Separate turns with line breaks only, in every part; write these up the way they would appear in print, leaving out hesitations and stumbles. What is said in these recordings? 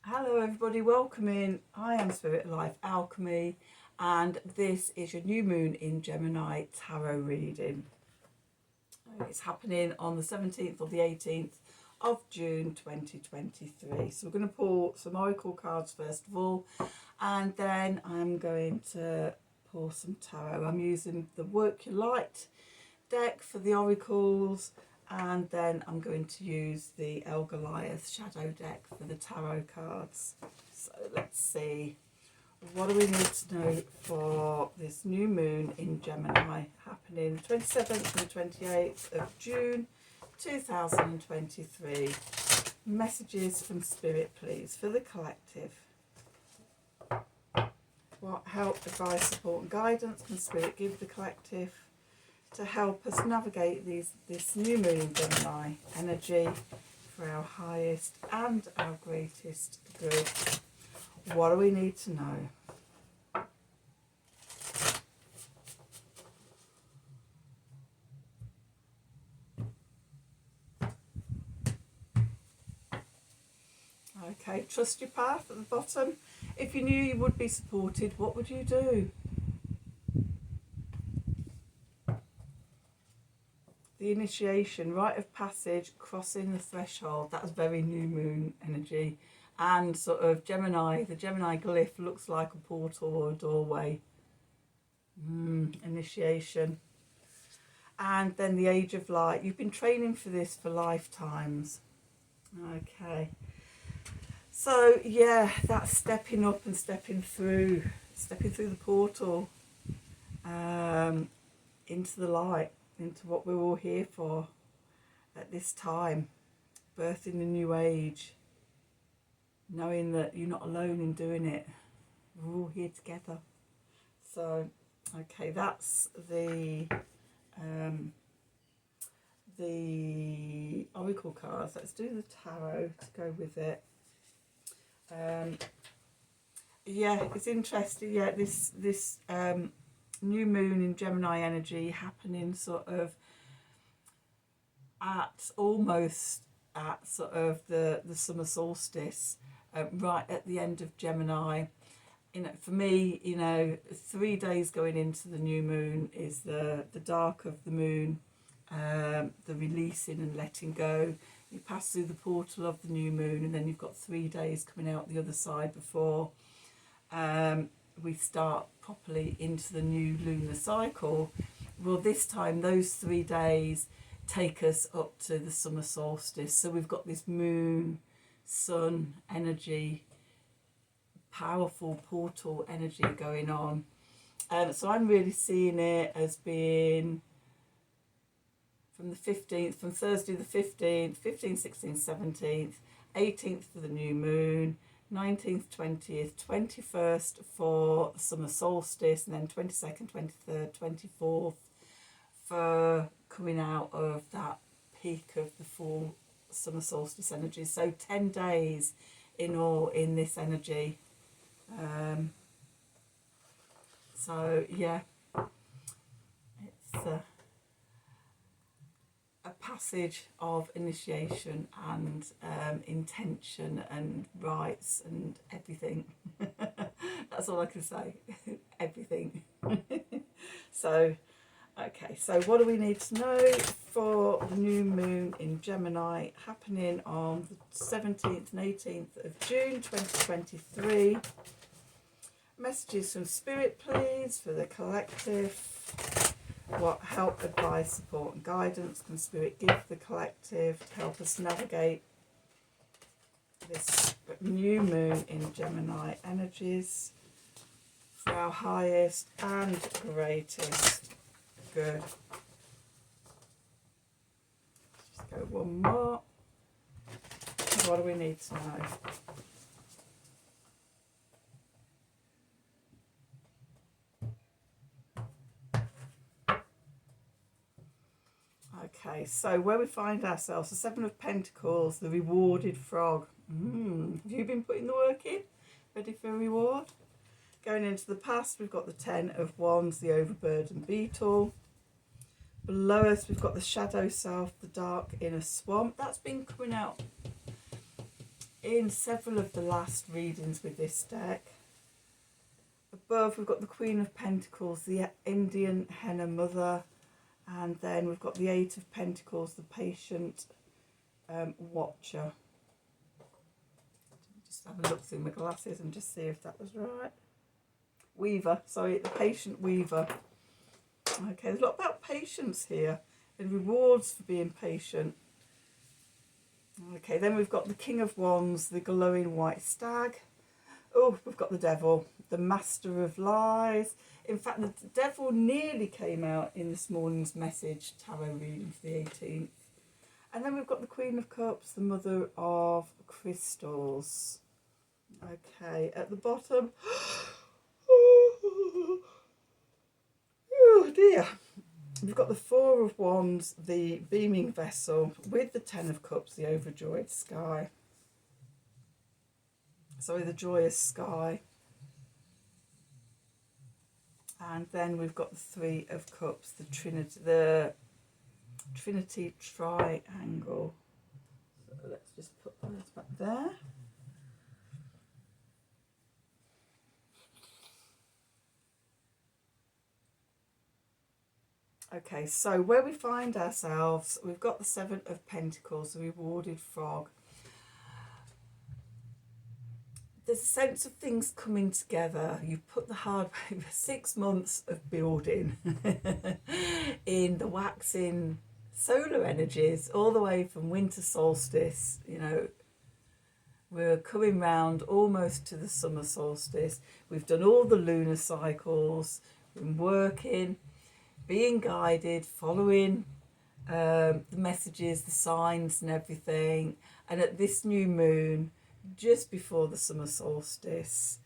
Hello everybody, welcome in. I am Spirit of Life Alchemy and this is your new moon in Gemini tarot reading. It's happening on the 17th or the 18th of June 2023. So we're going to pull some oracle cards first of all, and then I'm going to pull some tarot. I'm using the Work Your Light deck for the oracles, and then I'm going to use the El Goliath shadow deck for the tarot cards. So let's see, what do we need to know for this new moon in Gemini happening 27th and 28th of June 2023. Messages from Spirit please for the collective. What help, advice, support and guidance can Spirit give the collective to help us navigate this new moon in Gemini energy for our highest and our greatest good? What do we need to know? Okay, trust your path at the bottom. If you knew you would be supported, what would you do? The initiation, rite of passage, crossing the threshold. That's very new moon energy. And sort of Gemini, the Gemini glyph looks like a portal or a doorway. Initiation. And then the age of light. You've been training for this for lifetimes. Okay. So yeah, that's stepping up and stepping through the portal into the light, into what we're all here for at this time, birthing a new age, knowing that you're not alone in doing it. We're all here together. So, okay, that's the oracle cards. Let's do the tarot to go with it. Yeah, it's interesting. Yeah, this new moon in Gemini energy happening sort of almost at sort of the summer solstice, right at the end of Gemini. You know, for me, 3 days going into the new moon is the dark of the moon, the releasing and letting go. You pass through the portal of the new moon, and then you've got 3 days coming out the other side before we start properly into the new lunar cycle. Well, this time those 3 days take us up to the summer solstice. So we've got this moon, sun energy, powerful portal energy going on. So I'm really seeing it as being from the 15th, from Thursday the 15th, 15th, 16th, 17th, 18th for the new moon, 19th, 20th, 21st for summer solstice, and then 22nd, 23rd, 24th for coming out of that peak of the full summer solstice energy. So 10 days in all in this energy. So yeah, it's a passage of initiation and intention and rites and everything. That's all I can say. Everything. So okay, so what do we need to know for the new moon in Gemini happening on the 17th and 18th of June 2023? Messages from Spirit please for the collective. What help, advice, support and guidance can Spirit give the collective to help us navigate this new moon in Gemini energies for our highest and greatest good? Just go one more. What do we need to know? Okay, so where we find ourselves, the Seven of Pentacles, the rewarded frog. Have you been putting the work in? Ready for a reward? Going into the past, we've got the Ten of Wands, the overburdened beetle. Below us, we've got the shadow self, the dark inner swamp. That's been coming out in several of the last readings with this deck. Above we've got the Queen of Pentacles, the Indian Henna Mother, and then we've got the Eight of Pentacles, the Patient Watcher. Just have a look through my glasses and just see if that was right. Weaver, sorry, the Patient Weaver. Okay, there's a lot about patience here and rewards for being patient. Okay, then we've got the King of Wands, the Glowing White Stag. Oh, we've got the Devil, the Master of Lies. In fact, the Devil nearly came out in this morning's message tarot reading for the 18th. And then we've got the Queen of Cups, the Mother of Crystals. Okay, at the bottom, oh dear, we've got the Four of Wands, the Beaming Vessel, with the Ten of Cups, the Overjoyed Sky. Sorry, the Joyous Sky. And then we've got the Three of Cups, the Trinity Triangle. So let's just put those back there. Okay, so where we find ourselves, we've got the Seven of Pentacles, the Rewarded Frog. There's a sense of things coming together. You've put the hard way, 6 months of building in the waxing solar energies, all the way from winter solstice. You know, we're coming round almost to the summer solstice. We've done all the lunar cycles, been working, being guided, following the messages, the signs and everything. And at this new moon, just before the summer solstice,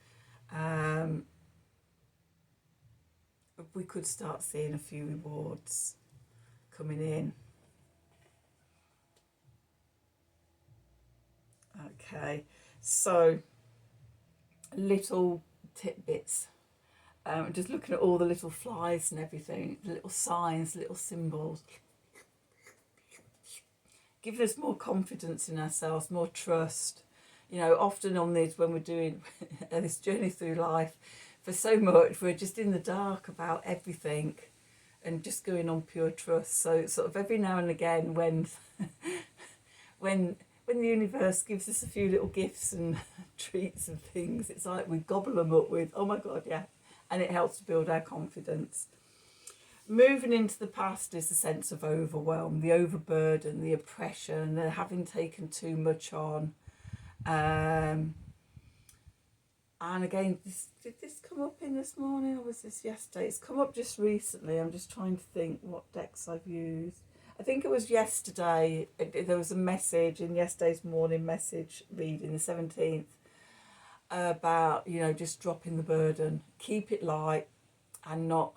we could start seeing a few rewards coming in. Okay, so little tidbits. Just looking at all the little flies and everything, the little signs, little symbols, giving us more confidence in ourselves, more trust. You know, often on this, when we're doing this journey through life, for so much, we're just in the dark about everything and just going on pure trust. So sort of every now and again when when the universe gives us a few little gifts and treats and things, it's like we gobble them up with, oh my God, yeah. And it helps to build our confidence. Moving into the past is the sense of overwhelm, the overburden, the oppression, the having taken too much on. And again, did this come up in this morning or was this yesterday? It's come up just recently. I'm just trying to think what decks I've used. I think it was yesterday. There was a message in yesterday's morning message reading, the 17th, about, you know, just dropping the burden. Keep it light and not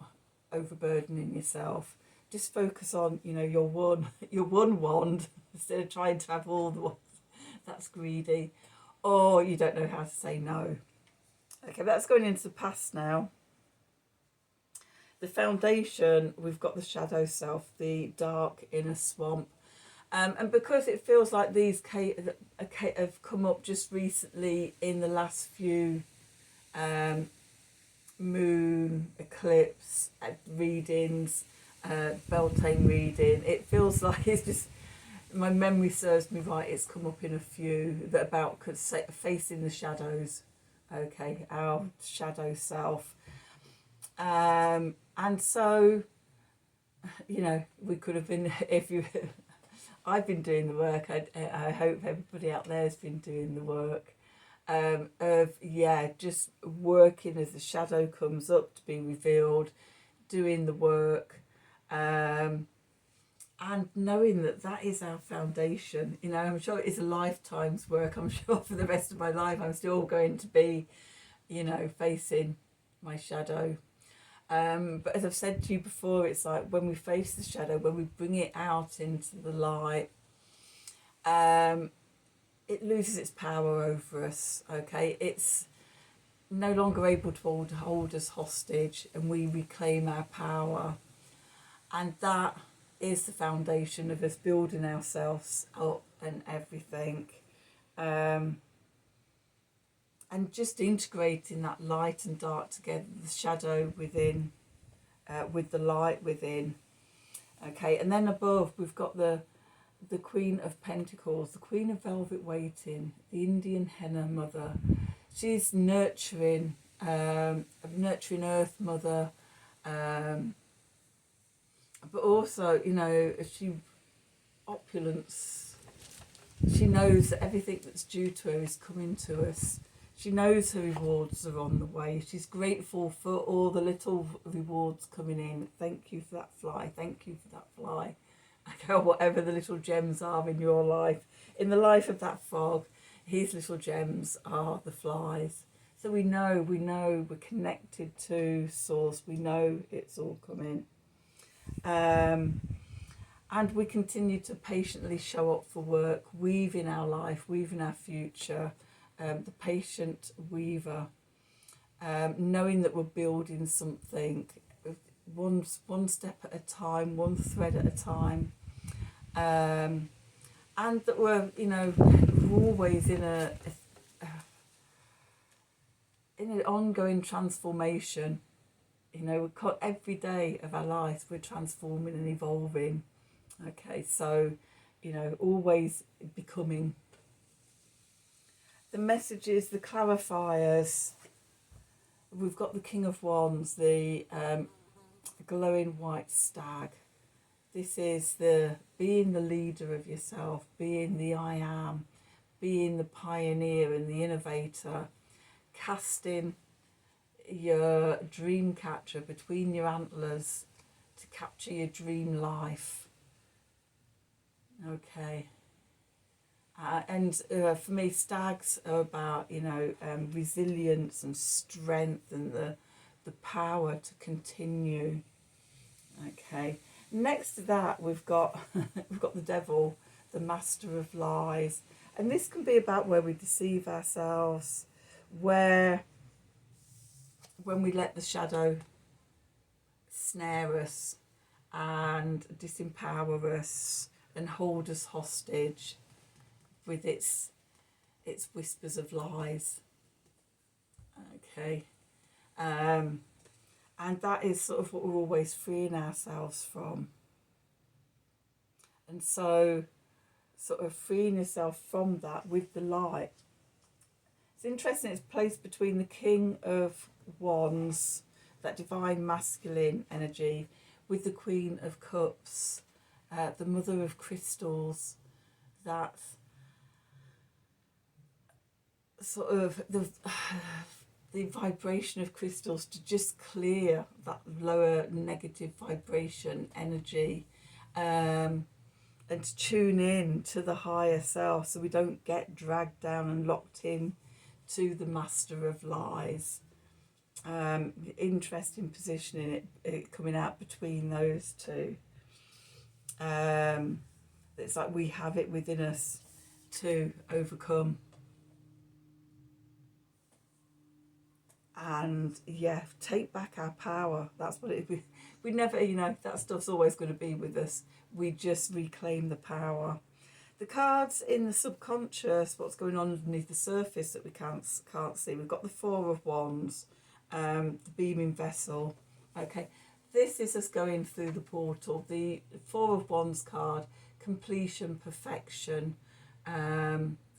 overburdening yourself. Just focus on, you know, your one wand instead of trying to have all the ones. That's greedy, or you don't know how to say no. Okay, that's going into the past now. The foundation, we've got the shadow self, the dark inner swamp. And because it feels like these have come up just recently in the last few moon eclipse readings, Beltane reading, it feels like it's just, my memory serves me right, it's come up in a few that about facing the shadows, okay, our shadow self. And so, you know, we could have been, if you, I've been doing the work, I hope everybody out there has been doing the work of, yeah, just working as the shadow comes up to be revealed, doing the work, and knowing that that is our foundation. You know, I'm sure it is a lifetime's work. I'm sure for the rest of my life I'm still going to be, you know, facing my shadow. But as I've said to you before, it's like when we face the shadow, when we bring it out into the light, it loses its power over us, okay? It's no longer able to hold us hostage, and we reclaim our power. And that is the foundation of us building ourselves up and everything. just integrating that light and dark together, the shadow within with the light within. Okay, and then above we've got the Queen of Pentacles, the Queen of Velvet Waiting, the Indian Henna Mother. She's nurturing, nurturing Earth Mother, but also, you know, she opulence. She knows that everything that's due to her is coming to us. She knows her rewards are on the way. She's grateful for all the little rewards coming in. Thank you for that fly. Thank you for that fly. Okay, whatever the little gems are in your life. In the life of that frog, his little gems are the flies. So we know we're connected to Source. We know it's all coming. And we continue to patiently show up for work, weaving our life, weaving our future. The patient weaver, knowing that we're building something one step at a time, one thread at a time, and that we're, you know, we're always in an ongoing transformation. You know, every day of our lives we're transforming and evolving. Okay, so, you know, always becoming. The messages, the clarifiers, we've got the King of Wands, the glowing white stag. This is the being the leader of yourself, being the I am, being the pioneer and the innovator, casting your dream catcher between your antlers to capture your dream life. Okay. And for me, stags are about, you know, resilience and strength and the power to continue. Okay. Next to that, we've got we've got the devil, the master of lies, and this can be about where we deceive ourselves, where when we let the shadow snare us and disempower us and hold us hostage with its whispers of lies. Okay, and that is sort of what we're always freeing ourselves from. And so sort of freeing yourself from that with the light. It's interesting, it's placed between the King of Wands, that divine masculine energy, with the Queen of Cups, the Mother of Crystals, that sort of the vibration of crystals to just clear that lower negative vibration energy, and to tune in to the higher self so we don't get dragged down and locked in to the master of lies. Interesting positioning, it coming out between those two. It's like we have it within us to overcome. And yeah, take back our power. That's what it is. We never, you know, that stuff's always going to be with us. We just reclaim the power. The cards in the subconscious, what's going on underneath the surface that we can't see. We've got the Four of Wands, the beaming vessel. Okay, this is us going through the portal. The Four of Wands card, completion, perfection,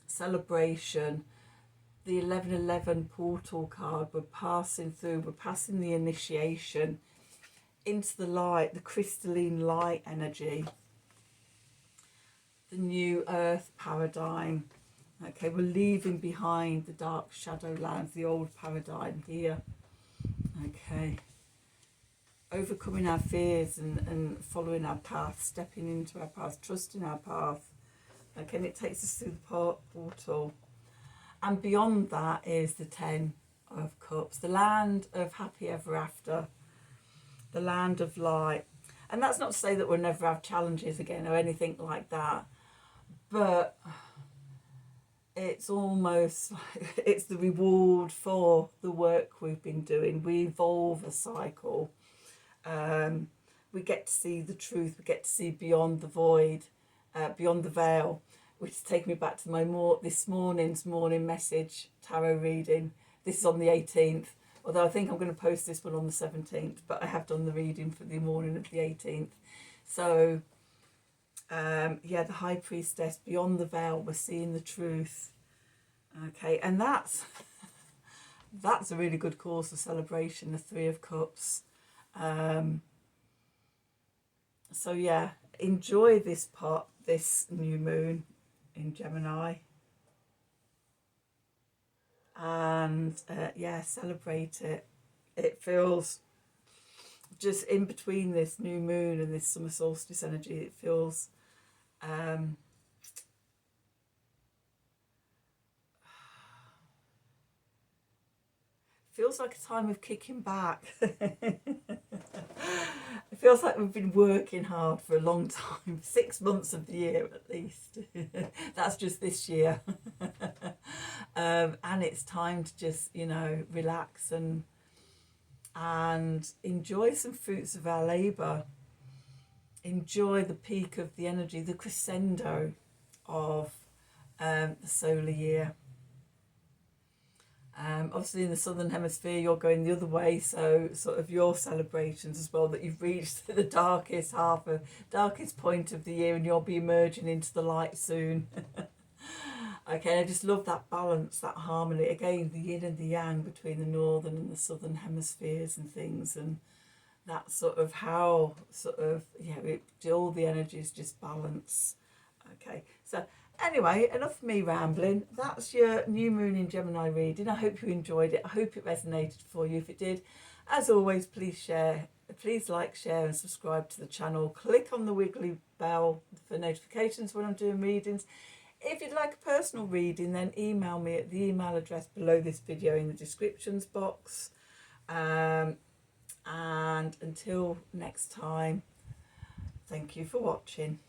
celebration. The 1111 portal card, we're passing the initiation into the light, the crystalline light energy, the new earth paradigm. Okay, we're leaving behind the dark shadow lands, the old paradigm here. Okay, overcoming our fears and following our path, stepping into our path, trusting our path. Okay, and it takes us through the portal. And beyond that is the Ten of Cups, the land of happy ever after, the land of light. And that's not to say that we'll never have challenges again or anything like that, but it's almost like it's the reward for the work we've been doing. We evolve a cycle. We get to see the truth. We get to see beyond the void, beyond the veil, which is taking me back to my this morning's morning message tarot reading. this is on the 18th, although I think I'm going to post this one on the 17th, but I have done the reading for the morning of the 18th. So yeah, the High Priestess, beyond the veil, we're seeing the truth. Okay, and that's a really good cause for celebration, the Three of Cups. So yeah, enjoy this new moon in Gemini, and yeah, celebrate it. It feels just in between this new moon and this summer solstice energy, it feels feels like a time of kicking back. It feels like we've been working hard for a long time, 6 months of the year at least. That's just this year. And it's time to just, you know, relax and enjoy some fruits of our labour. Enjoy the peak of the energy, the crescendo of the solar year. Obviously in the southern hemisphere you're going the other way, so sort of your celebrations as well, that you've reached the darkest point of the year and you'll be emerging into the light soon. Okay, I just love that balance, that harmony, again the yin and the yang between the northern and the southern hemispheres and things, and that sort of how sort of, yeah, all the energies just balance. Okay, so anyway, enough of me rambling. That's your new moon in Gemini reading. I hope you enjoyed it. I hope it resonated for you. If it did, as always, please like, share and subscribe to the channel. Click on the wiggly bell for notifications when I'm doing readings. If you'd like a personal reading, then email me at the email address below this video in the descriptions box. And until next time, thank you for watching.